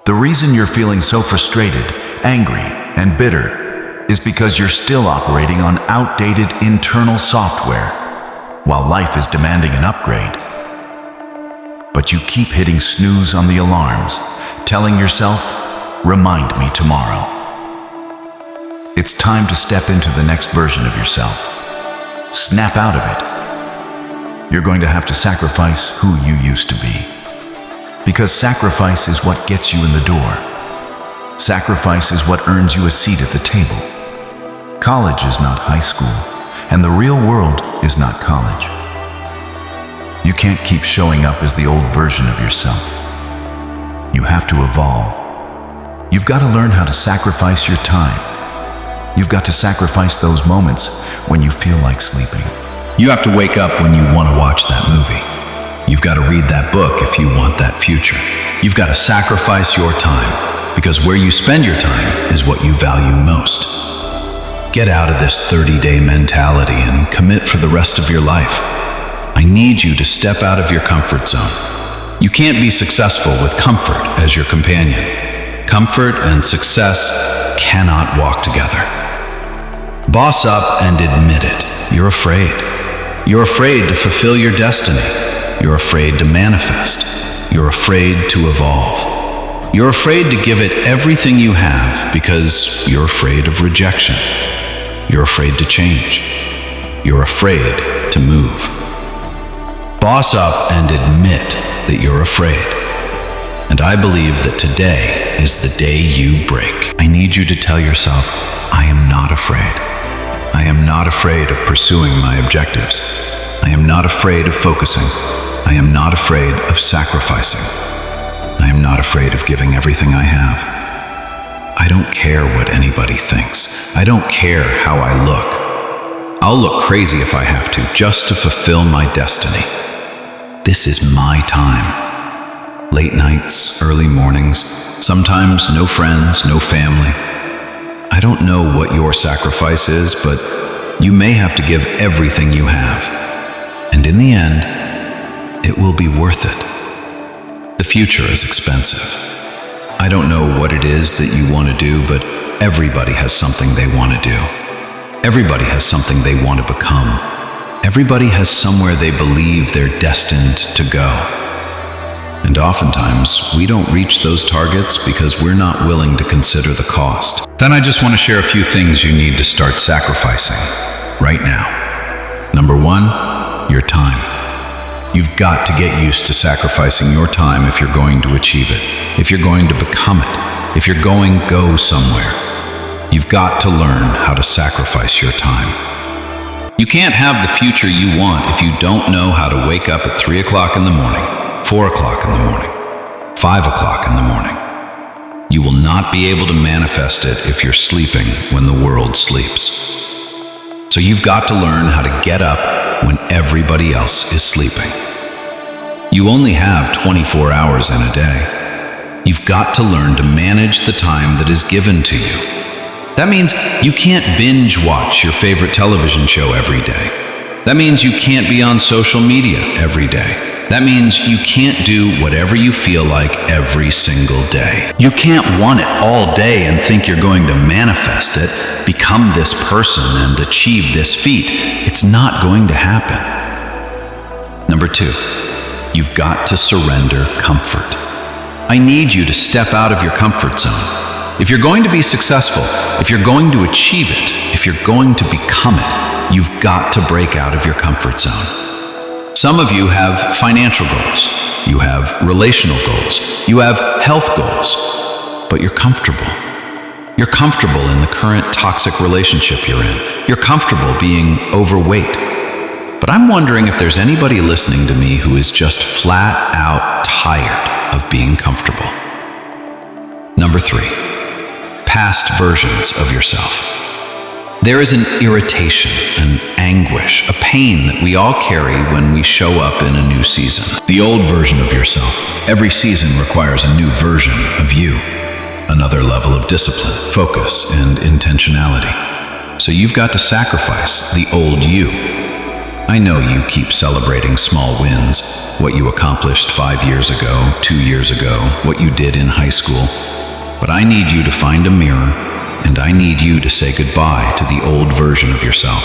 The reason you're feeling so frustrated, angry, and bitter is because you're still operating on outdated internal software while life is demanding an upgrade. But you keep hitting snooze on the alarms, telling yourself, "Remind me tomorrow." It's time to step into the next version of yourself. Snap out of it. You're going to have to sacrifice who you used to be. Because sacrifice is what gets you in the door. Sacrifice is what earns you a seat at the table. College is not high school, and the real world is not college. You can't keep showing up as the old version of yourself. You have to evolve. You've got to learn how to sacrifice your time. You've got to sacrifice those moments when you feel like sleeping. You have to wake up when you want to watch that movie. You've got to read that book if you want that future. You've got to sacrifice your time, because where you spend your time is what you value most. Get out of this 30-day mentality and commit for the rest of your life. I need you to step out of your comfort zone. You can't be successful with comfort as your companion. Comfort and success cannot walk together. Boss up and admit it. You're afraid. You're afraid to fulfill your destiny. You're afraid to manifest. You're afraid to evolve. You're afraid to give it everything you have because you're afraid of rejection. You're afraid to change. You're afraid to move. Boss up and admit that you're afraid. And I believe that today is the day you break. I need you to tell yourself, I am not afraid. I am not afraid of pursuing my objectives. I am not afraid of focusing. I am not afraid of sacrificing. I am not afraid of giving everything I have. I don't care what anybody thinks. I don't care how I look. I'll look crazy if I have to, just to fulfill my destiny. This is my time. Late nights, early mornings, sometimes no friends, no family. I don't know what your sacrifice is, but you may have to give everything you have. And in the end, it will be worth it. The future is expensive. I don't know what it is that you want to do, but everybody has something they want to do. Everybody has something they want to become. Everybody has somewhere they believe they're destined to go. And oftentimes, we don't reach those targets because we're not willing to consider the cost. Then I just want to share a few things you need to start sacrificing right now. Number one, your time. You've got to get used to sacrificing your time if you're going to achieve it, if you're going to become it, if you're going to go somewhere. You've got to learn how to sacrifice your time. You can't have the future you want if you don't know how to wake up at 3 o'clock in the morning, 4 o'clock in the morning, 5 o'clock in the morning. You will not be able to manifest it if you're sleeping when the world sleeps. So you've got to learn how to get up when everybody else is sleeping. You only have 24 hours in a day. You've got to learn to manage the time that is given to you. That means you can't binge watch your favorite television show every day. That means you can't be on social media every day. That means you can't do whatever you feel like every single day. You can't want it all day and think you're going to manifest it, become this person, and achieve this feat. It's not going to happen. Number two, you've got to surrender comfort. I need you to step out of your comfort zone. If you're going to be successful, if you're going to achieve it, if you're going to become it, you've got to break out of your comfort zone. Some of you have financial goals, you have relational goals, you have health goals, but you're comfortable. You're comfortable in the current toxic relationship you're in. You're comfortable being overweight. But I'm wondering if there's anybody listening to me who is just flat out tired of being comfortable. Number three, past versions of yourself. There is an irritation, an anguish, a pain that we all carry when we show up in a new season. The old version of yourself. Every season requires a new version of you. Another level of discipline, focus, and intentionality. So you've got to sacrifice the old you. I know you keep celebrating small wins, what you accomplished 5 years ago, 2 years ago, what you did in high school. But I need you to find a mirror, and I need you to say goodbye to the old version of yourself.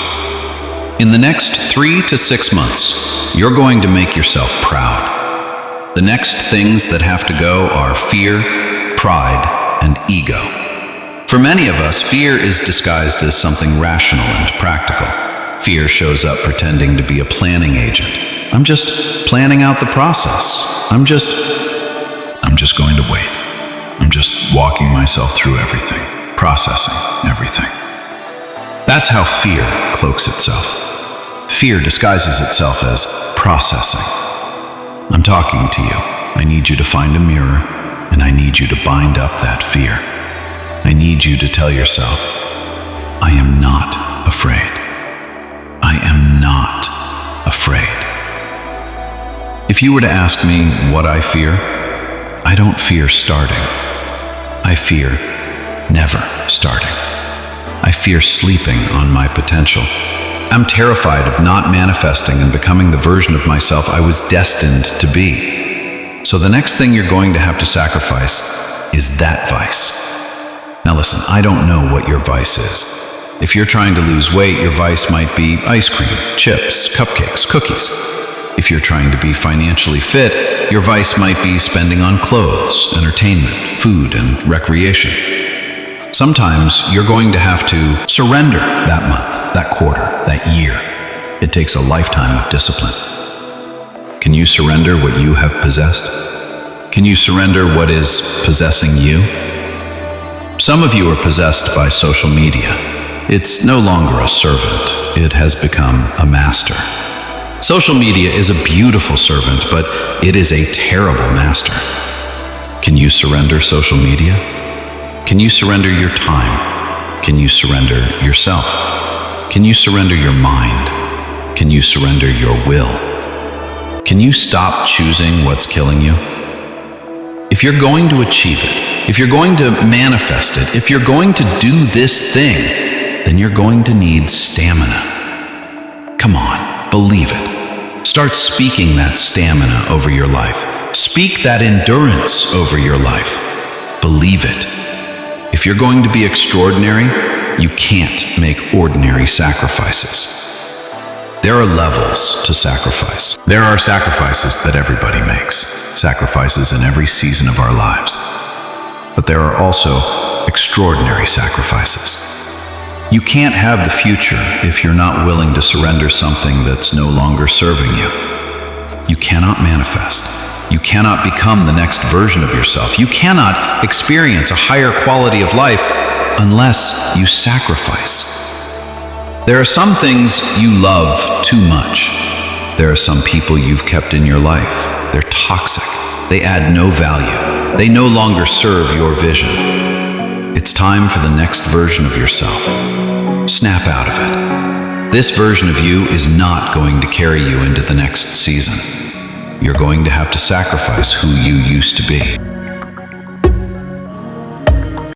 In the next 3 to 6 months, you're going to make yourself proud. The next things that have to go are fear, pride, and ego. For many of us, fear is disguised as something rational and practical. Fear shows up pretending to be a planning agent. I'm just planning out the process. I'm just going to wait. I'm just walking myself through everything, processing everything. That's how fear cloaks itself. Fear disguises itself as processing. I'm talking to you. I need you to find a mirror, and I need you to bind up that fear. I need you to tell yourself, I am not afraid. I am not afraid. If you were to ask me what I fear, I don't fear starting. I fear never starting. I fear sleeping on my potential. I'm terrified of not manifesting and becoming the version of myself I was destined to be. So the next thing you're going to have to sacrifice is that vice. Now listen, I don't know what your vice is. If you're trying to lose weight, your vice might be ice cream, chips, cupcakes, cookies. If you're trying to be financially fit, your vice might be spending on clothes, entertainment, food, and recreation. Sometimes you're going to have to surrender that month, that quarter, that year. It takes a lifetime of discipline. Can you surrender what you have possessed? Can you surrender what is possessing you? Some of you are possessed by social media. It's no longer a servant. It has become a master. Social media is a beautiful servant, but it is a terrible master. Can you surrender social media? Can you surrender your time? Can you surrender yourself? Can you surrender your mind? Can you surrender your will? Can you stop choosing what's killing you? If you're going to achieve it, if you're going to manifest it, if you're going to do this thing, then you're going to need stamina. Come on, believe it. Start speaking that stamina over your life. Speak that endurance over your life. Believe it. If you're going to be extraordinary, you can't make ordinary sacrifices. There are levels to sacrifice. There are sacrifices that everybody makes, sacrifices in every season of our lives. But there are also extraordinary sacrifices. You can't have the future if you're not willing to surrender something that's no longer serving you. You cannot manifest. You cannot become the next version of yourself. You cannot experience a higher quality of life unless you sacrifice. There are some things you love too much. There are some people you've kept in your life. They're toxic. They add no value. They no longer serve your vision. It's time for the next version of yourself. Snap out of it. This version of you is not going to carry you into the next season. You're going to have to sacrifice who you used to be.